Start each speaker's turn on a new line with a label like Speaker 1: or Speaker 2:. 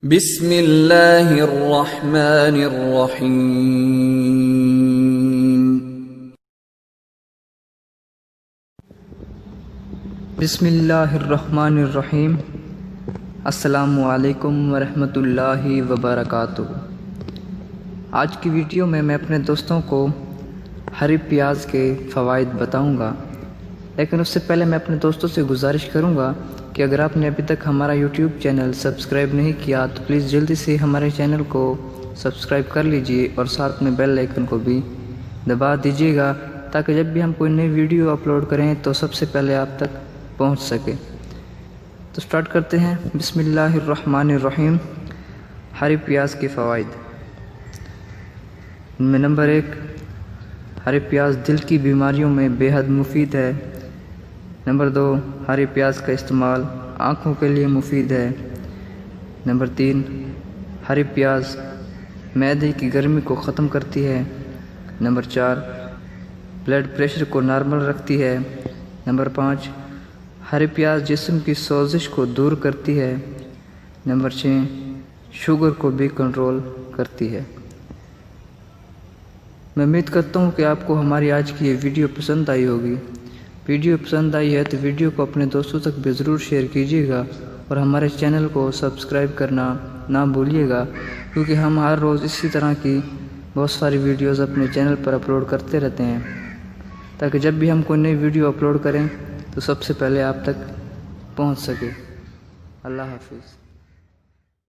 Speaker 1: بسم اللہ الرحمن الرحیم۔
Speaker 2: بسم اللہ الرحمن الرحیم۔ السلام علیکم ورحمۃ اللہ وبرکاتہ۔ آج کی ویڈیو میں اپنے دوستوں کو ہری پیاز کے فوائد بتاؤں گا، لیکن اس سے پہلے میں اپنے دوستوں سے گزارش کروں گا کہ اگر آپ نے ابھی تک ہمارا یوٹیوب چینل سبسکرائب نہیں کیا تو پلیز جلدی سے ہمارے چینل کو سبسکرائب کر لیجئے اور ساتھ میں بیل آئیکن کو بھی دبا دیجئے گا، تاکہ جب بھی ہم کوئی نئی ویڈیو اپلوڈ کریں تو سب سے پہلے آپ تک پہنچ سکے۔ تو سٹارٹ کرتے ہیں۔ بسم اللہ الرحمن الرحیم۔ ہری پیاز کے فوائد میں نمبر 1، ہری پیاز دل کی بیماریوں میں بے حد مفید ہے۔ نمبر 2، ہری پیاز کا استعمال آنکھوں کے لیے مفید ہے۔ نمبر 3، ہری پیاز معدے کی گرمی کو ختم کرتی ہے۔ نمبر 4، بلڈ پریشر کو نارمل رکھتی ہے۔ نمبر 5، ہری پیاز جسم کی سوزش کو دور کرتی ہے۔ نمبر 6، شوگر کو بھی کنٹرول کرتی ہے۔ میں امید کرتا ہوں کہ آپ کو ہماری آج کی یہ ویڈیو پسند آئی ہوگی۔ ویڈیو پسند آئی ہے تو ویڈیو کو اپنے دوستوں تک بھی ضرور شیئر کیجیے گا اور ہمارے چینل کو سبسکرائب کرنا نہ بھولیے گا، کیونکہ ہم ہر روز اسی طرح کی بہت ساری ویڈیوز اپنے چینل پر اپلوڈ کرتے رہتے ہیں، تاکہ جب بھی ہم کوئی نئی ویڈیو اپلوڈ کریں تو سب سے پہلے آپ تک پہنچ سکے۔ اللہ حافظ۔